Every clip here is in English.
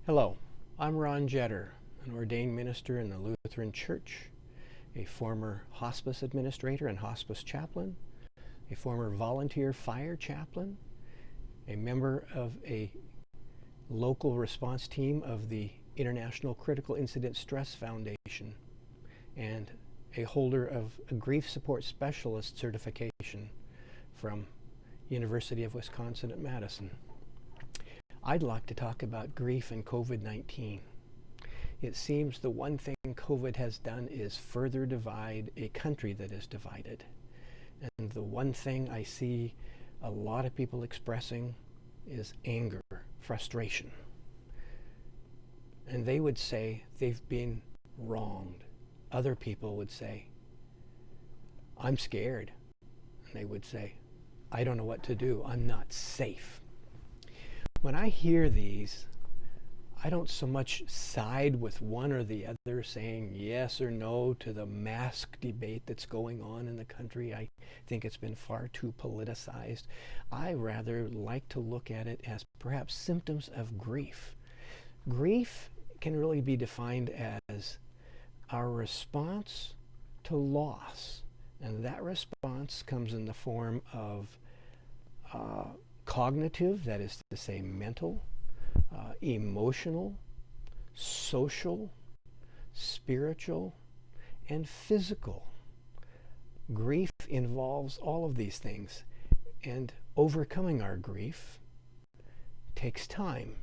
Hello, I'm Ron Jetter, an ordained minister in the Lutheran Church, a former hospice administrator and hospice chaplain, a former volunteer fire chaplain, a member of a local response team of the International Critical Incident Stress Foundation, and a holder of a grief support specialist certification from University of Wisconsin at Madison. I'd like to talk about grief and COVID-19. It seems the one thing COVID has done is further divide a country that is divided. And the one thing I see a lot of people expressing is anger, frustration. And they would say they've been wronged. Other people would say, I'm scared. And they would say, I don't know what to do. I'm not safe. When I hear these, I don't so much side with one or the other saying yes or no to the mask debate that's going on in the country. I think it's been far too politicized. I rather like to look at it as perhaps symptoms of grief. Grief can really be defined as our response to loss. And that response comes in the form of cognitive, that is to say mental, emotional, social, spiritual, and physical. Grief involves all of these things, and overcoming our grief takes time.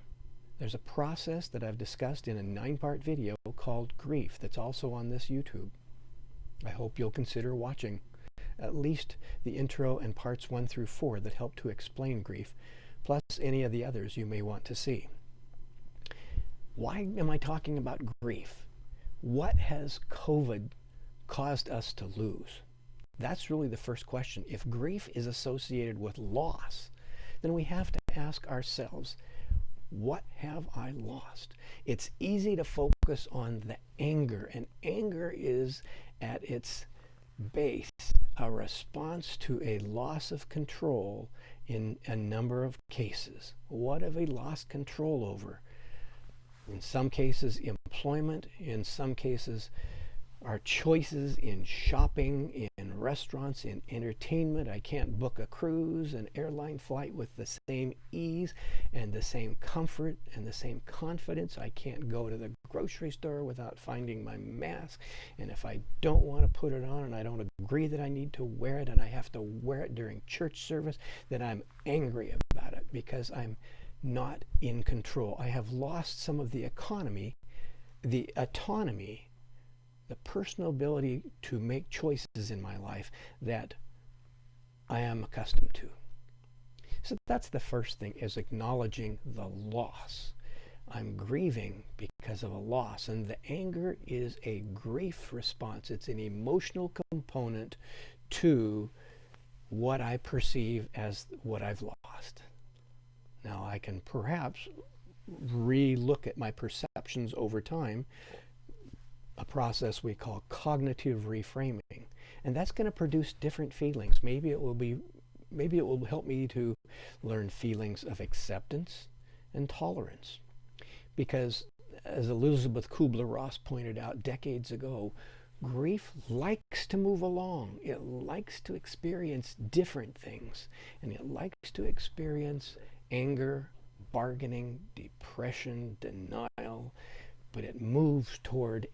There's a process that I've discussed in a 9-part video called Grief that's also on this YouTube. I hope you'll consider watching at least the intro and parts 1 through 4 that help to explain grief, plus any of the others you may want to see. Why am I talking about grief? What has COVID caused us to lose? That's really the first question. If grief is associated with loss, then we have to ask ourselves, what have I lost? It's easy to focus on the anger, and anger is at its base a response to a loss of control in a number of cases. What have we lost control over? In some cases, employment. In some cases, our choices in shopping, in restaurants, in entertainment. I can't book a cruise, an airline flight with the same ease and the same comfort and the same confidence. I can't go to the grocery store without finding my mask. And if I don't want to put it on and I don't agree that I need to wear it and I have to wear it during church service, then I'm angry about it because I'm not in control. I have lost some of the autonomy, the personal ability to make choices in my life that I am accustomed to. So that's the first thing, is acknowledging the loss. I'm grieving because of a loss, and the anger is a grief response. It's an emotional component to what I perceive as what I've lost. Now I can perhaps re-look at my perceptions over time, a process we call cognitive reframing, and that's going to produce different feelings. Maybe it will help me to learn feelings of acceptance and tolerance, because as Elizabeth Kubler-Ross pointed out decades ago, grief likes to move along. It likes to experience different things, and it likes to experience anger, bargaining, depression, denial, but it moves toward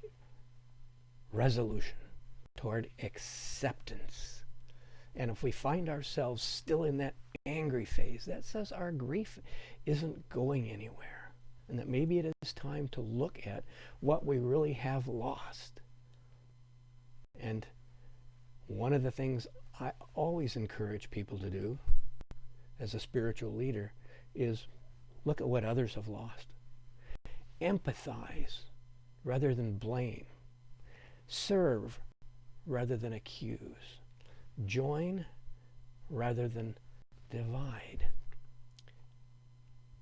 resolution, toward acceptance. And if we find ourselves still in that angry phase, that says our grief isn't going anywhere, and that maybe it is time to look at what we really have lost. And one of the things I always encourage people to do as a spiritual leader is look at what others have lost. Empathize rather than blame. Serve rather than accuse. Join rather than divide.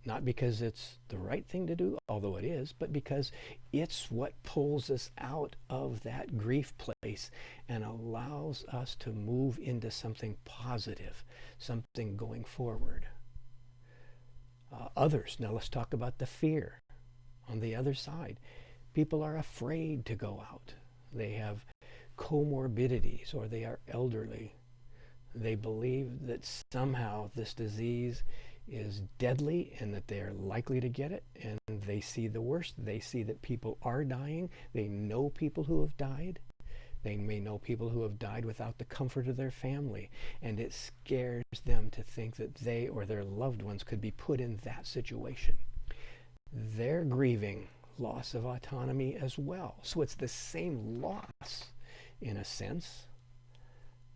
Not because it's the right thing to do, although it is, but because it's what pulls us out of that grief place and allows us to move into something positive, something going forward. Others, now let's talk about the fear. on the other side. People are afraid to go out. They have comorbidities, or they are elderly. They believe that somehow this disease is deadly and that they're likely to get it, and they see the worst. They see that people are dying. They know people who have died. They may know people who have died without the comfort of their family, and it scares them to think that they or their loved ones could be put in that situation. They're grieving loss of autonomy as well. So it's the same loss in a sense.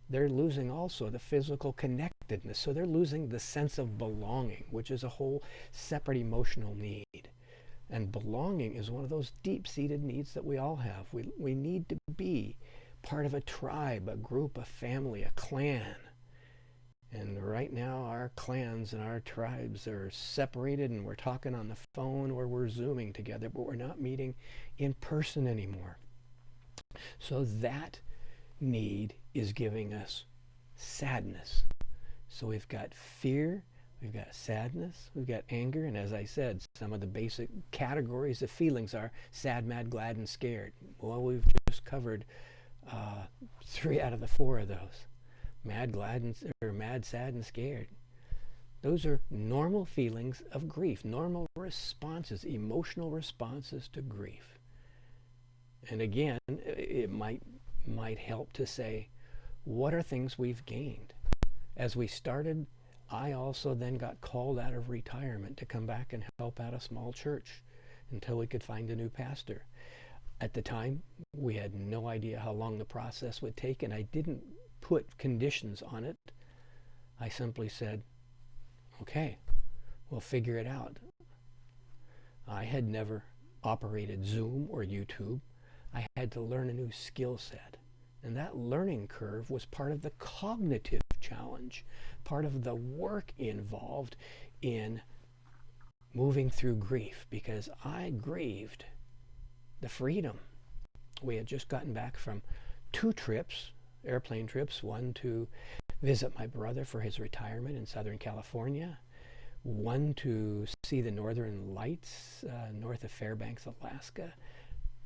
They're losing also the physical connectedness. So they're losing the sense of belonging, which is a whole separate emotional need. And belonging is one of those deep-seated needs that we all have. We need to be part of a tribe, a group, a family, a clan. And right now our clans and our tribes are separated, and we're talking on the phone or we're Zooming together, but we're not meeting in person anymore. So that need is giving us sadness. So we've got fear, we've got sadness, we've got anger, and as I said, some of the basic categories of feelings are sad, mad, glad, and scared. Well, we've just covered 3 out of the 4 of those. Mad, glad, or mad, sad, and scared. Those are normal feelings of grief, normal responses, emotional responses to grief. And again, it might help to say, what are things we've gained? As we started, I also then got called out of retirement to come back and help out a small church until we could find a new pastor. At the time, we had no idea how long the process would take, and I didn't put conditions on it. I simply said, okay, we'll figure it out. I had never operated Zoom or YouTube. I had to learn a new skill set. And that learning curve was part of the cognitive challenge, part of the work involved in moving through grief, because I grieved the freedom. We had just gotten back from 2 trips, airplane trips, one to visit my brother for his retirement in Southern California, one to see the Northern Lights north of Fairbanks, Alaska.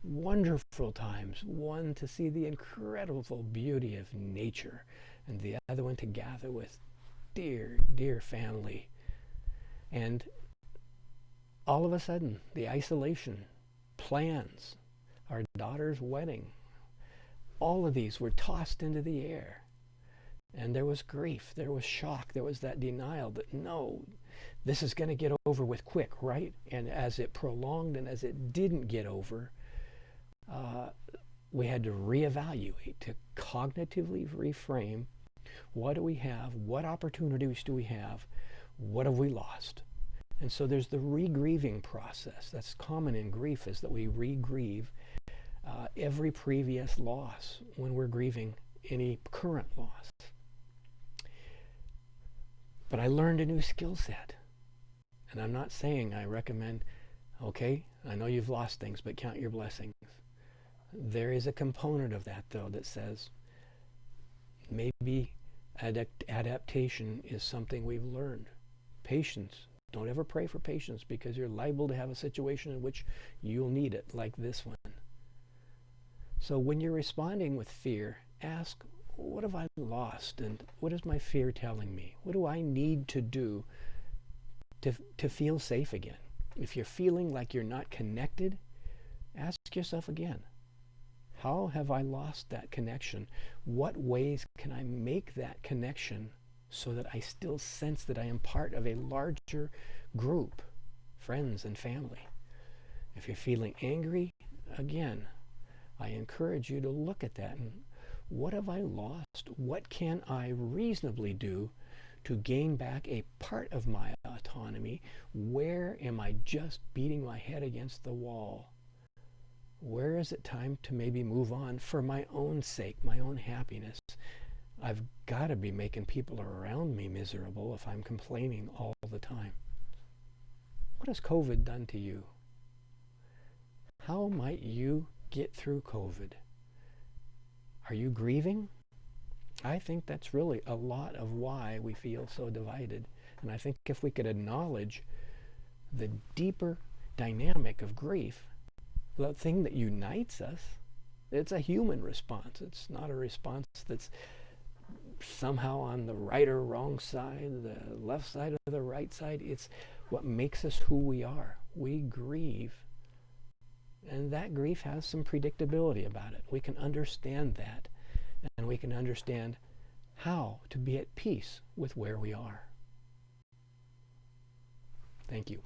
Wonderful times. One to see the incredible beauty of nature, and the other one to gather with dear, dear family. And all of a sudden, the isolation, plans, our daughter's wedding, all of these were tossed into the air. And there was grief, there was shock, there was that denial that no, this is going to get over with quick, right? And as it prolonged and as it didn't get over, we had to reevaluate, to cognitively reframe, what do we have, what opportunities do we have, what have we lost? And so there's the re-grieving process. That's common in grief, is that we re-grieve every previous loss when we're grieving any current loss. But I learned a new skill set. And I'm not saying I recommend, okay, I know you've lost things, but count your blessings. There is a component of that, though, that says maybe adaptation is something we've learned. Patience. Don't ever pray for patience, because you're liable to have a situation in which you'll need it, like this one. So when you're responding with fear, ask, what have I lost? And what is my fear telling me? What do I need to do to feel safe again? If you're feeling like you're not connected, ask yourself again, how have I lost that connection? What ways can I make that connection so that I still sense that I am part of a larger group, friends and family? If you're feeling angry, again, I encourage you to look at that and what have I lost? What can I reasonably do to gain back a part of my autonomy? Where am I just beating my head against the wall? Where is it time to maybe move on for my own sake, my own happiness? I've got to be making people around me miserable if I'm complaining all the time. What has COVID done to you? How might you get through COVID? Are you grieving? I think that's really a lot of why we feel so divided. And I think if we could acknowledge the deeper dynamic of grief, the thing that unites us, it's a human response. It's not a response that's somehow on the right or wrong side, the left side or the right side. It's what makes us who we are. We grieve, and that grief has some predictability about it. We can understand that, and we can understand how to be at peace with where we are. Thank you.